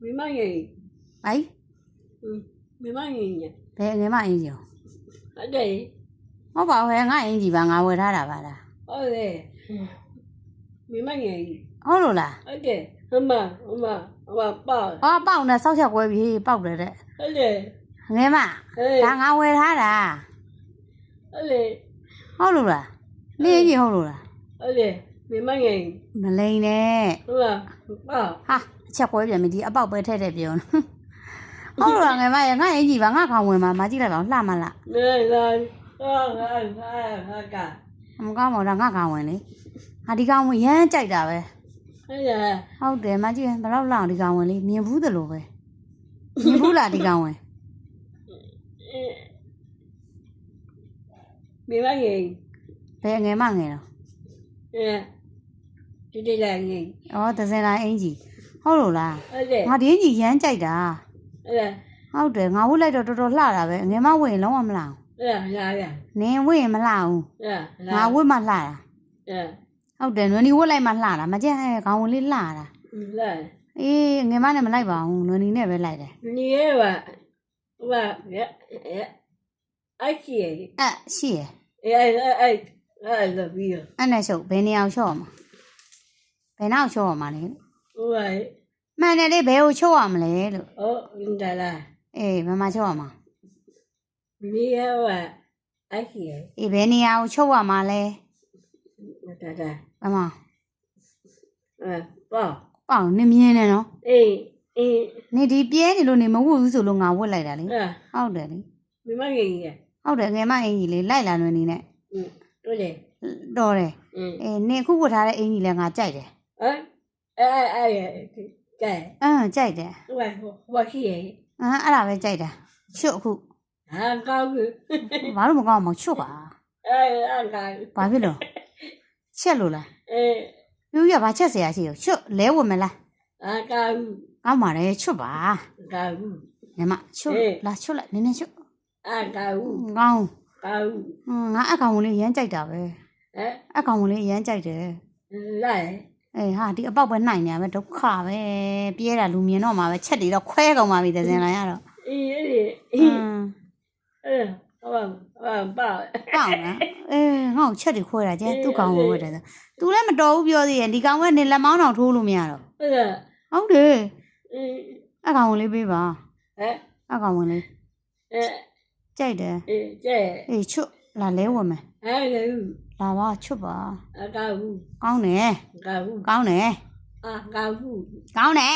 မိမငယ် ဟိုင် မိမငယ်ည ဘယ်ငယ်မအင်ကြီး ဟုတ်တယ် ဟုတ်ပါဘူးငါအင်ကြီးပါငါဝယ်ထားတာပါလား ဟုတ်တယ်မိမငယ် ဟုတ်လို့လား ဟုတ်တယ်ဟမပေါ့ အော်ပေါက်နဲ့စောက်ချက်ကွဲပြီပေါက်တယ်တဲ့ ဟုတ်တယ် ငယ်မဒါငါဝယ်ထားတာ ဟုတ်တယ် ဟုတ်လို့လားနေအင်ကြီးဟုတ်လို့လား ဟုတ်တယ်မိမငယ် မလိန်နဲ့ ဟုတ်လားပေါ့ ဟာအချက်ကွဲပြန်ပြီဒီအပေါက်ပဲထည့်ပြောဟုတ်လို့လားငယ်မရငါအင်ကြီးပါငါခေါင်ဝင်မှာမကြည့်လိုက်ပါဦးလှမလား နေလာက မကောင်းပါဘူးဒါငါခေါင်ဝင်လေဟာဒီကောင်ဝင်ရမ်းကြိုက်တာပဲ ဟုတ်တယ် ဟုတ်တယ်မကြည့်ဘယ်လောက်လောက်ဒီကောင်ဝင်လေမြင်ဘူးသလိုပဲမြင်ဘူးလားဒီကောင်ဝင် မိမငယ် ဘယ်ငယ်မငယ်တော့ ဒီလိုက်ငယ် ဩသစင်လာအင်ကြီးဟုတ်လို့လား ဟုတ်တယ် ငါဒီအင်ကြီးရမ်းကြိုက်တာ ဟုတ်တယ် ဟုတ်တယ်ငါဝတ်လိုက်တော့တော်တော်လှတာပဲငယ်မဝတ်ရင်လုံးဝမလှအောင် လာရ နင်ဝတ်ရင်မလှအောင်ငါဝတ်မှလှတာ ဟုတ်တယ်နွေနီဝတ်လိုက်မှလှတာမကြက်ဟဲ့ခေါင်းဝင်လေးလှတာ လာ အေးငယ်မနဲ့မလိုက်ပါဘူးနွေနီနဲ့ပဲလိုက်တယ် 你也吧，爱吃， အဲ့ရှိရယ် 爱那边， အဲ့နဲ့ရှုပ်ဘယ်နေအောင်ရှော့မှာဘယ်နောက်ရှော့မှာလဲ 我 မှန်တယ်လေဘယ်ကိုချုပ်ရမလဲလို့ 哦，你咋啦？ အေးမမချုပ်ရမှာ 你也吧，爱吃， အေးဘယ်နေရာကိုချုပ်ရမှာလဲ 咋咋？ မမ 爸， ပေါ့နင်မြင်နေနော် 哎， နေဒီပြဲနေလို့နေမဝတ်ဘူးဆိုလို့ငါဝတ်လိုက်တာလေ 啊， ဟုတ်တယ်လေ 你妈给你， ဟုတ်တယ်ငယ်မအင်ကြီးလေလိုက်လာနွေနီနဲ့ 对的， တော်တယ်အေးနင်အခုဝတ်ထားတဲ့အင်ကြီးလဲငါကြိုက်တယ် 在， ကြိုက်တယ် 我吃， အဲ့ဒါပဲကြိုက်တာချွတ်အခု 高个， ဘာလို့မကောင်းအောင်ချွတ်ပါဘာဖြစ်လို့ချက်လို့လားပြူရဘာချက်เสียရှိရောချွတ်လဲဝင်မလား 高， ကောင်းပါတယ်ချွတ်ပါ 高， ညီမချွတ်လာချွတ်လိုက်နည်းနည်းချွတ် 高， ကောင်း 高， ငါအကောင်ဝင်လေးရမ်းကြိုက်တာပဲ 哎。 အကောင်ဝင်လေးရမ်းကြိုက်တယ် 来， အေးဟာဒီအပေါက်ပဲနှိုင်နေရပဲဒုက္ခပဲပြဲတာလူမြင်တော့မှာပဲချက်တွေတော့ခွဲကုန်ပါပြီတစင်လာရတော့爸， ပေါက်နော်အေးငါ့ကိုချက်တွေခွဲတာကျန်သူ့ကောင်ဝင်ဝတ်တယ်ဆို तू လည်းမတော်ဘူးပြောသေးရဲ့ဒီကောင်ကနေလက်မောင်းတောင်ထိုးလို့မရတော့ဟုတ်တယ်အကောင်ဝင်လေးပေးပါအကောင်ဝင်လေးကြိုက်တယ်အေးချွတ်လာလဲဝင်မယ်လာပါချွတ်ပါကောင်းတယ်ကောင်းတယ်ကောင်းတယ်